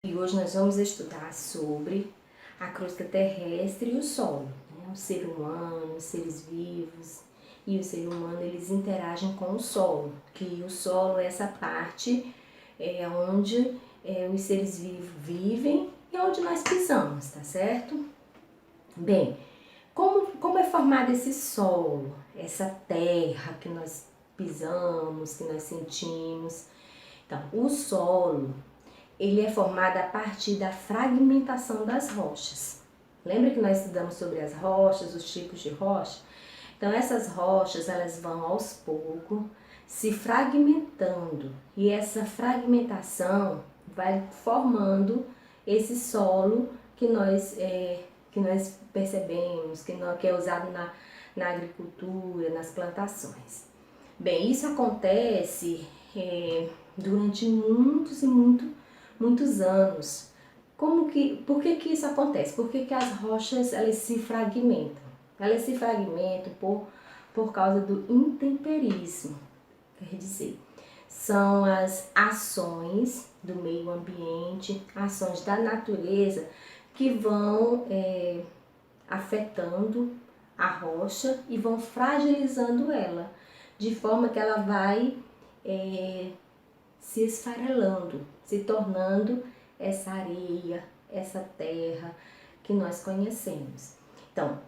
E hoje nós vamos estudar sobre a crosta terrestre e o solo, né? O ser humano, os seres vivos e o ser humano, eles interagem com o solo, que o solo é essa parte onde os seres vivos vivem e onde nós pisamos, tá certo? Bem, como é formado esse solo, essa terra que nós pisamos, que nós sentimos? Então, o solo, ele é formado a partir da fragmentação das rochas. Lembra que nós estudamos sobre as rochas, os tipos de rocha? Então essas rochas, elas vão aos poucos se fragmentando e essa fragmentação vai formando esse solo que nós percebemos, que é usado na agricultura, nas plantações. Bem, isso acontece durante muitos anos. Por que isso acontece? Por que as rochas elas se fragmentam? Elas se fragmentam por causa do intemperismo, quer dizer, são as ações do meio ambiente, ações da natureza que vão afetando a rocha e vão fragilizando ela, de forma que ela vai se esfarelando, se tornando essa areia, essa terra que nós conhecemos. Então,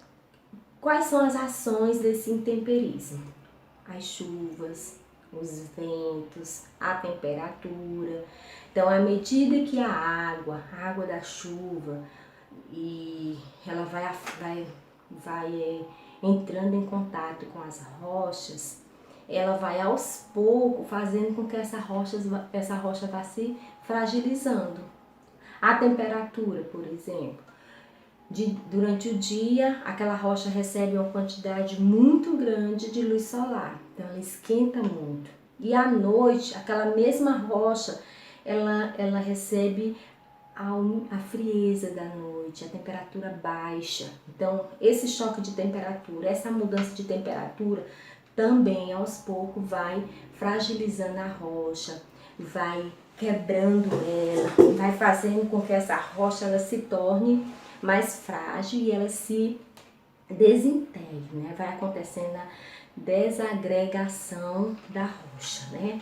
quais são as ações desse intemperismo? As chuvas, os ventos, a temperatura. Então, à medida que a água da chuva, e ela vai entrando em contato com as rochas, ela vai aos poucos fazendo com que essa rocha vá se fragilizando. A temperatura, por exemplo, durante o dia, aquela rocha recebe uma quantidade muito grande de luz solar, então ela esquenta muito. E à noite, aquela mesma rocha, ela recebe a frieza da noite, a temperatura baixa. Então, esse choque de temperatura, essa mudança de temperatura, também aos poucos vai fragilizando a rocha, vai quebrando ela, vai fazendo com que essa rocha ela se torne mais frágil e ela se desintegre, né? Vai acontecendo a desagregação da rocha, né?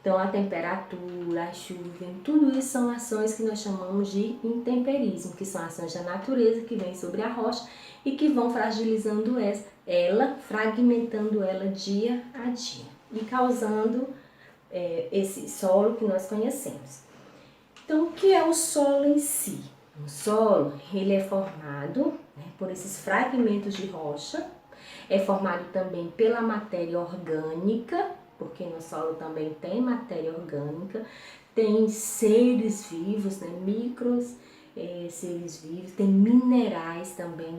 Então a temperatura, a chuva, tudo isso são ações que nós chamamos de intemperismo, que são ações da natureza que vêm sobre a rocha e que vão fragilizando ela, fragmentando ela dia a dia e causando esse solo que nós conhecemos. Então, o que é o solo em si? O solo, ele é formado por esses fragmentos de rocha, é formado também pela matéria orgânica, porque no solo também tem matéria orgânica, tem seres vivos, né, seres vivos, tem minerais também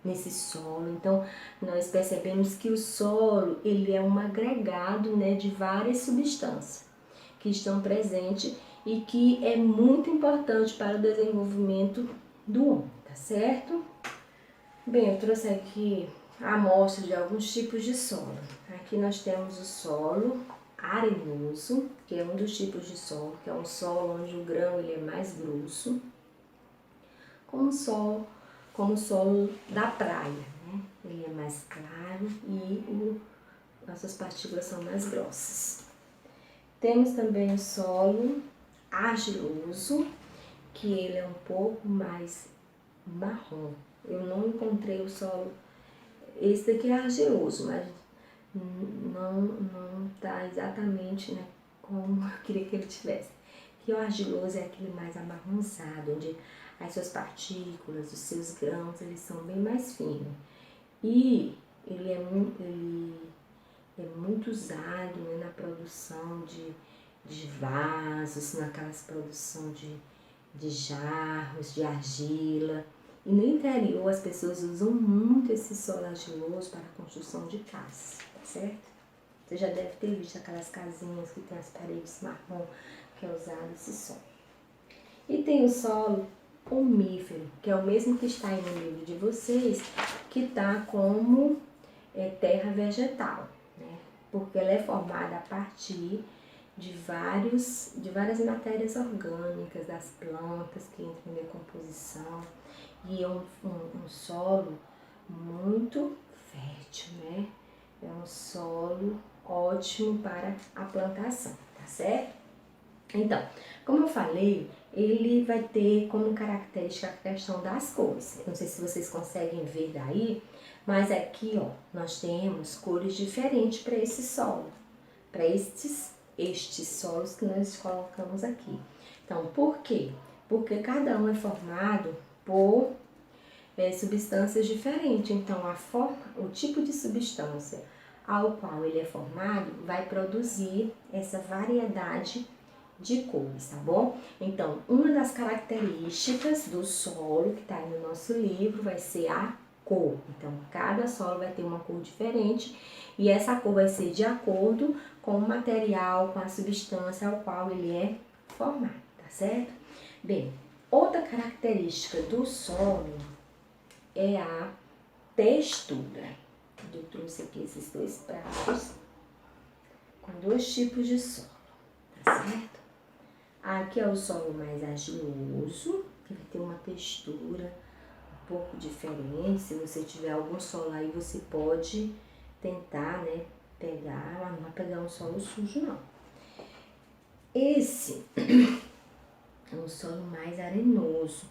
nesse solo. Então, nós percebemos que o solo, ele é um agregado, né, de várias substâncias que estão presentes e que é muito importante para o desenvolvimento do homem, tá certo? Bem, eu trouxe aqui a amostra de alguns tipos de solo. Aqui nós temos o solo arenoso, que é um dos tipos de solo, que é um solo onde o grão ele é mais grosso, como o solo da praia, né? Ele é mais claro e nossas partículas são mais grossas. Temos também o solo argiloso, que ele é um pouco mais marrom. Eu não encontrei o solo, esse daqui é argiloso, mas não está exatamente, né, como eu queria que ele tivesse. Que o argiloso é aquele mais amarronzado, onde as suas partículas, os seus grãos, eles são bem mais finos. E ele é muito usado, né, na produção de vasos, naquelas produção de jarros, de argila. E no interior as pessoas usam muito esse solo argiloso para a construção de casas, tá certo? Você já deve ter visto aquelas casinhas que tem as paredes marrom, que é usado esse solo. E tem o solo umífero, que é o mesmo que está aí no livro de vocês, que está como terra vegetal, né? Porque ela é formada a partir de várias matérias orgânicas das plantas que entram em decomposição. E é um solo muito fértil, né? É um solo ótimo para a plantação, tá certo? Então, como eu falei, ele vai ter como característica a questão das cores. Não sei se vocês conseguem ver daí, mas aqui, ó, nós temos cores diferentes para esse solo, para estes solos que nós colocamos aqui. Então, por quê? Porque cada um é formado por substâncias diferentes. Então, o tipo de substância ao qual ele é formado vai produzir essa variedade de cores, tá bom? Então, uma das características do solo que está aí no nosso livro vai ser a cor. Então, cada solo vai ter uma cor diferente e essa cor vai ser de acordo com o material, com a substância ao qual ele é formado, tá certo? Bem, outra característica do solo é a textura. Eu trouxe aqui esses dois pratos com dois tipos de solo, tá certo? Aqui é o solo mais argiloso, que vai ter uma textura um pouco diferente. Se você tiver algum solo aí, você pode tentar, né, pegar, mas não vai pegar um solo sujo, não. Esse é um solo mais arenoso.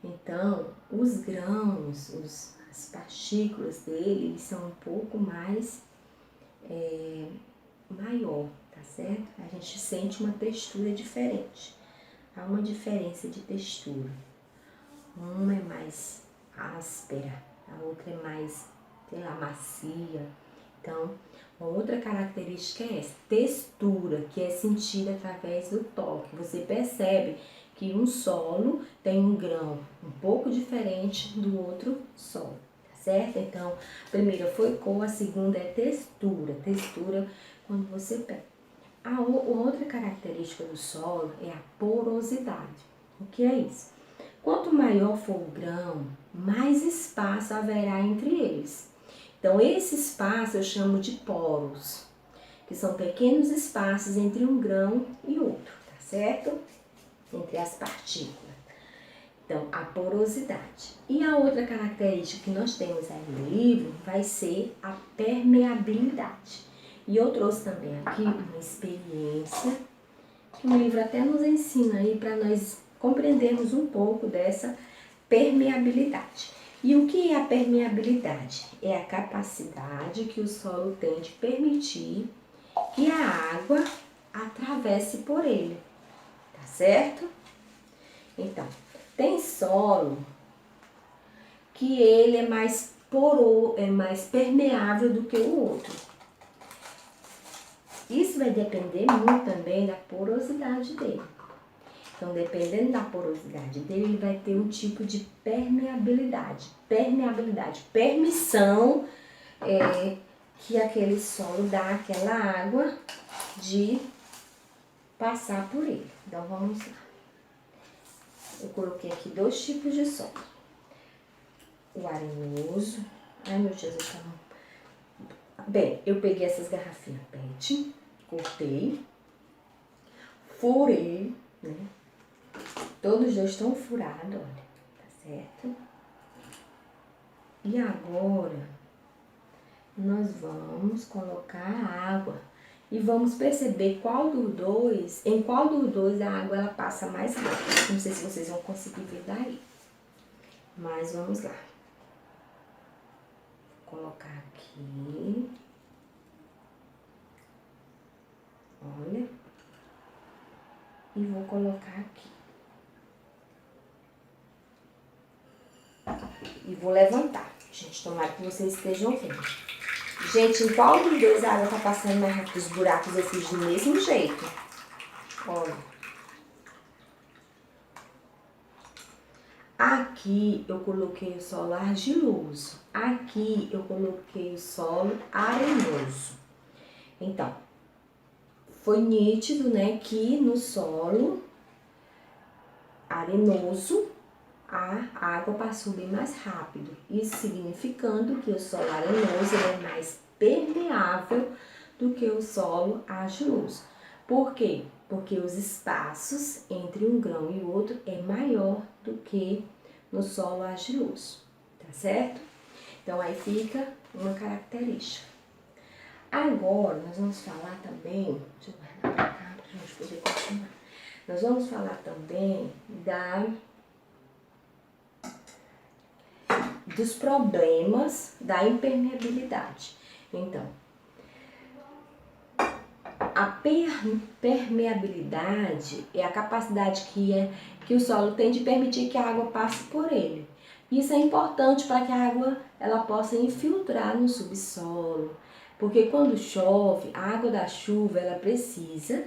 Então, os grãos, as partículas dele, eles são um pouco mais maior, tá certo? A gente sente uma textura diferente. Há uma diferença de textura. Uma é mais áspera, a outra é mais, sei lá, macia. Então, uma outra característica é essa, textura, que é sentida através do toque. Você percebe que um solo tem um grão um pouco diferente do outro solo, tá certo? Então, a primeira foi cor, a segunda é textura. Textura quando você pega. A outra característica do solo é a porosidade. O que é isso? Quanto maior for o grão, mais espaço haverá entre eles. Então, esse espaço eu chamo de poros, que são pequenos espaços entre um grão e outro, tá certo? Entre as partículas. Então, a porosidade. E a outra característica que nós temos aí no livro vai ser a permeabilidade. E eu trouxe também aqui uma experiência que o livro até nos ensina aí para nós compreendermos um pouco dessa permeabilidade. E o que é a permeabilidade? É a capacidade que o solo tem de permitir que a água atravesse por ele, tá certo? Então, tem solo que ele é mais mais permeável do que o outro. Isso vai depender muito também da porosidade dele. Então, dependendo da porosidade dele, ele vai ter um tipo de permeabilidade. Permissão que aquele solo dá àquela água de passar por ele. Então, vamos lá. Eu coloquei aqui dois tipos de solo. O arenoso. Ai, meu Deus, eu tava... Bem, eu peguei essas garrafinhas PET, cortei, furei, né? Todos os dois estão furados, olha, tá certo? E agora, nós vamos colocar a água e vamos perceber em qual dos dois a água ela passa mais rápido. Não sei se vocês vão conseguir ver daí, mas vamos lá. Vou colocar aqui, olha, e vou colocar aqui. E vou levantar. Gente, tomara que vocês estejam vendo. Gente, em qual dos dois a água tá passando mais rápido? Os buracos eu fiz do mesmo jeito. Olha. Aqui eu coloquei o solo argiloso. Aqui eu coloquei o solo arenoso. Então, foi nítido, né, que no solo arenoso a água passou bem mais rápido. Isso significando que o solo arenoso é mais permeável do que o solo argiloso. Por quê? Porque os espaços entre um grão e o outro é maior do que no solo argiloso, tá certo? Então aí fica uma característica. Agora nós vamos falar também, deixa eu guardar pra cá pra gente poder continuar. Nós vamos falar também dos problemas da impermeabilidade. Então, a permeabilidade é a capacidade que o solo tem de permitir que a água passe por ele. Isso é importante para que a água ela possa infiltrar no subsolo, porque quando chove, a água da chuva ela precisa,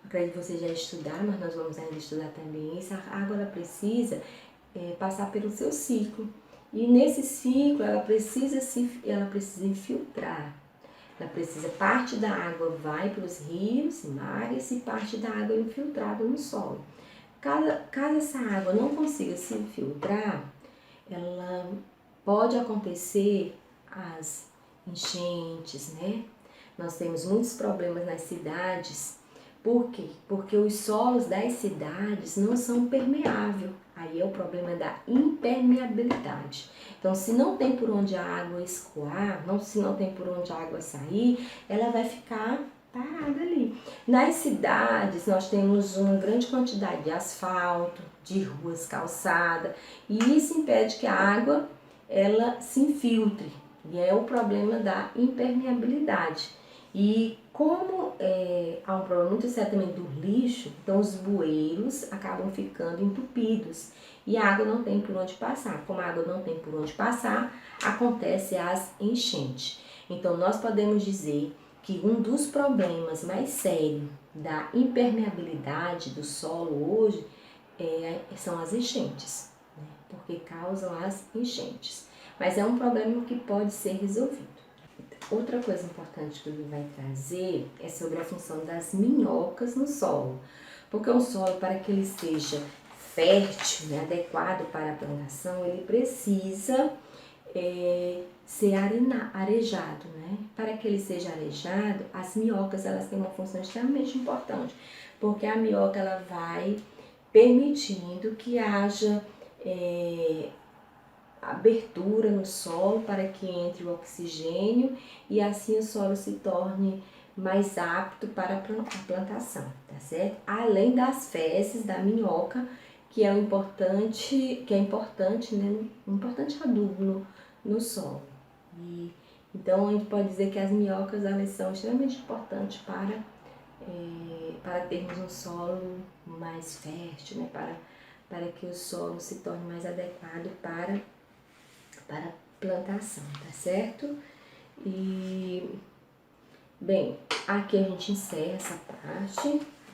acredito que vocês já estudaram, mas nós vamos ainda estudar também isso, a água ela precisa passar pelo seu ciclo. E nesse ciclo ela precisa infiltrar. Ela precisa, parte da água vai para os rios, mares, e parte da água é infiltrada no solo. Caso essa água não consiga se infiltrar, ela pode acontecer as enchentes, né? Nós temos muitos problemas nas cidades. Por quê? Porque os solos das cidades não são permeáveis. Aí é o problema da impermeabilidade. Então, se não tem por onde a água escoar, se não tem por onde a água sair, ela vai ficar parada ali. Nas cidades, nós temos uma grande quantidade de asfalto, de ruas, calçada, e isso impede que a água ela se infiltre. E é o problema da impermeabilidade. E como há um problema muito sério também do lixo, então os bueiros acabam ficando entupidos e a água não tem por onde passar. Como a água não tem por onde passar, acontece as enchentes. Então nós podemos dizer que um dos problemas mais sérios da impermeabilidade do solo hoje são as enchentes, né? Porque causam as enchentes. Mas é um problema que pode ser resolvido. Outra coisa importante que ele vai trazer é sobre a função das minhocas no solo. Porque um solo, para que ele seja fértil, né, adequado para a plantação, ele precisa ser arejado, né? Para que ele seja arejado, as minhocas elas têm uma função extremamente importante, porque a minhoca ela vai permitindo que haja abertura no solo para que entre o oxigênio e assim o solo se torne mais apto para a plantação, tá certo? Além das fezes da minhoca, que é importante, né, um importante adubo no solo. Então a gente pode dizer que as minhocas elas são extremamente importantes para termos um solo mais fértil, né, para que o solo se torne mais adequado para plantação, tá certo? E, bem, aqui a gente encerra essa parte.